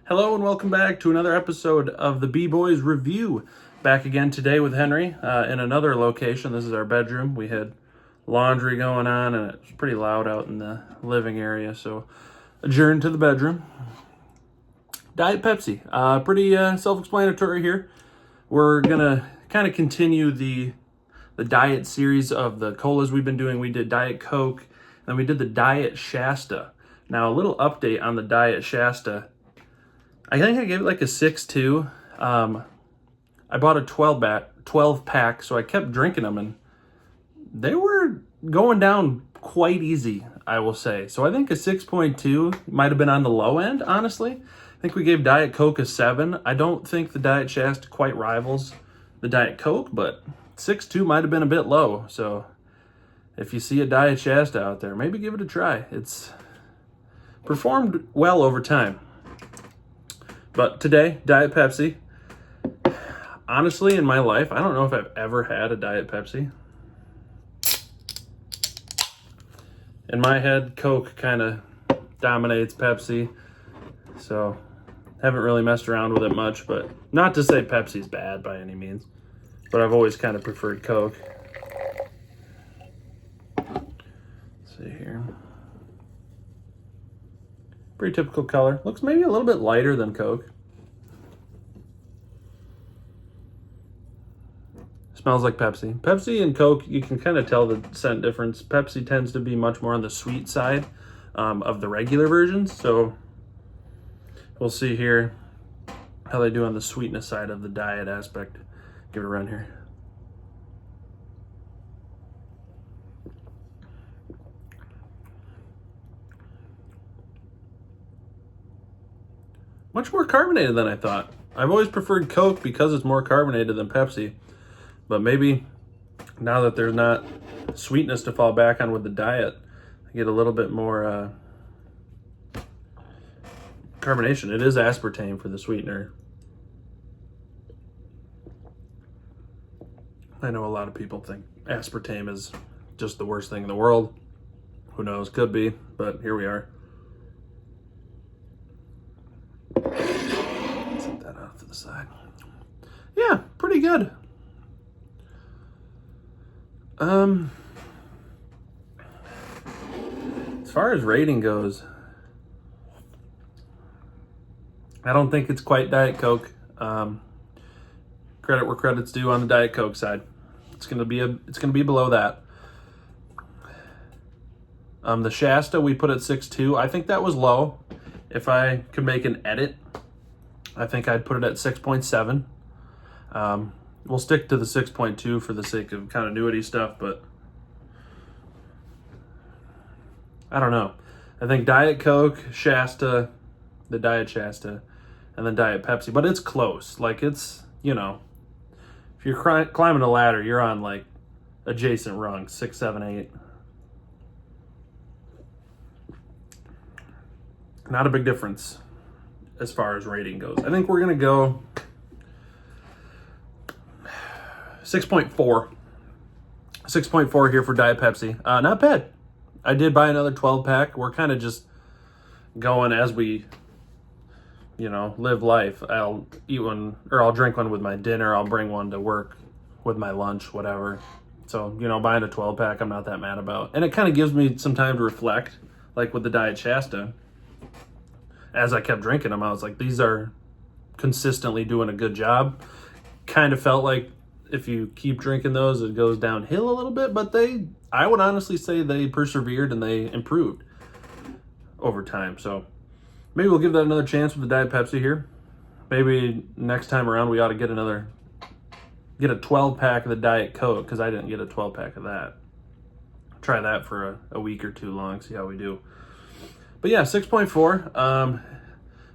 Hello and welcome back to another episode of the B-Boys Review. Back again today with Henry in another location. This is our bedroom. We had laundry going on and it's pretty loud out in the living area, so adjourned to the bedroom. Diet Pepsi. Pretty self-explanatory here. We're gonna kind of continue the diet series of the colas we've been doing. We did Diet Coke, and then we did the Diet Shasta. Now, a little update on the Diet Shasta. I think I gave it like a 6.2. I bought a 12 pack, so I kept drinking them, and they were going down quite easy, I will say. So I think a 6.2 might have been on the low end, honestly. I think we gave Diet Coke a 7. I don't think the Diet Shasta quite rivals the Diet Coke, but 6.2 might have been a bit low. So if you see a Diet Shasta out there, maybe give it a try. It's performed well over time. But today, Diet Pepsi. Honestly, in my life, I don't know if I've ever had a Diet Pepsi. In my head, Coke kind of dominates Pepsi. So, haven't really messed around with it much. But not to say Pepsi's bad by any means. But I've always kind of preferred Coke. Let's see here. Pretty typical color. Looks maybe a little bit lighter than Coke. Smells like Pepsi. Pepsi and Coke, you can kind of tell the scent difference. Pepsi tends to be much more on the sweet side of the regular versions. So we'll see here how they do on the sweetness side of the diet aspect. Give it a run here. Much more carbonated than I thought. I've always preferred Coke because it's more carbonated than Pepsi. But maybe now that there's not sweetness to fall back on with the diet, I get a little bit more carbonation. It is aspartame for the sweetener. I know a lot of people think aspartame is just the worst thing in the world. Who knows? Could be, but here we are. Set that off to the side. Yeah, pretty good. As far as rating goes, I don't think it's quite Diet Coke. Credit where credit's due on the Diet Coke side. It's gonna be below that. The Shasta we put at 6.2. I think that was low. If I could make an edit, I think I'd put it at 6.7. We'll stick to the 6.2 for the sake of continuity stuff, but I don't know. I think Diet Coke, Shasta, the Diet Shasta, and then Diet Pepsi. But it's close. Like, it's, you know, if you're climbing a ladder, you're on, like, adjacent rungs, 6, 7, 8. Not a big difference as far as rating goes. I think we're going to go 6.4. 6.4 here for Diet Pepsi. Not bad. I did buy another 12 pack. We're kind of just going as we, you know, live life. I'll eat one, or I'll drink one with my dinner. I'll bring one to work with my lunch, whatever. So, you know, buying a 12 pack, I'm not that mad about. And it kind of gives me some time to reflect, like with the Diet Shasta. As I kept drinking them, I was like, these are consistently doing a good job. Kind of felt like if you keep drinking those, it goes downhill a little bit, but I would honestly say they persevered and they improved over time. So maybe we'll give that another chance with the Diet Pepsi here. Maybe next time around we ought to get a 12 pack of the Diet Coke, because I didn't get a 12 pack of that. Try that for a week or two long, see how we do. But yeah, 6.4.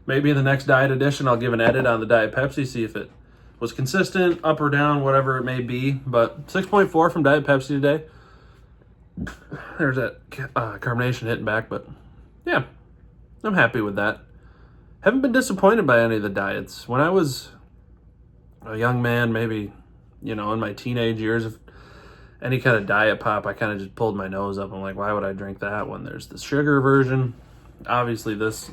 Maybe in the next diet edition, I'll give an edit on the Diet Pepsi, see if it was consistent, up or down, whatever it may be. But 6.4 from Diet Pepsi today. There's that carbonation hitting back, but yeah, I'm happy with that. Haven't been disappointed by any of the diets. When I was a young man, maybe, you know, in my teenage years, if any kind of diet pop, I kind of just pulled my nose up. I'm like, why would I drink that when there's the sugar version? Obviously, this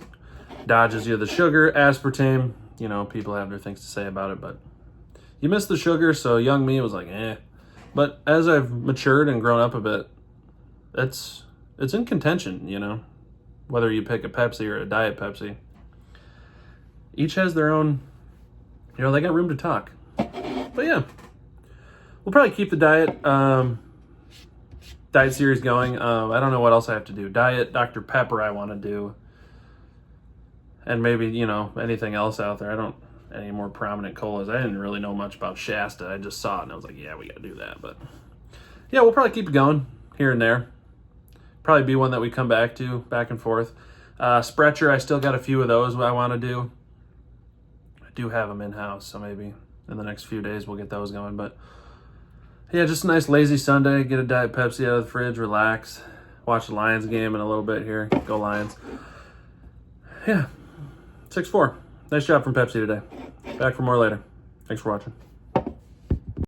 dodges you the sugar. Aspartame, you know, people have their things to say about it, but you miss the sugar, so young me was like, eh. But as I've matured and grown up a bit, it's in contention, you know, whether you pick a Pepsi or a Diet Pepsi. Each has their own, you know, they got room to talk. But yeah, we'll probably keep the diet series going. I don't know what else I have to do. Diet Dr. Pepper I want to do. And maybe, you know, anything else out there. I don't, any more prominent colas. I didn't really know much about Shasta. I just saw it and I was like, yeah, we got to do that. But yeah, we'll probably keep it going here and there. Probably be one that we come back to, back and forth. Sprecher, I still got a few of those I want to do. I do have them in-house, so maybe in the next few days we'll get those going. But yeah, just a nice lazy Sunday. Get a Diet Pepsi out of the fridge, relax, watch the Lions game in a little bit here. Go Lions. Yeah, 6-4. Nice job from Pepsi today. Back for more later. Thanks for watching.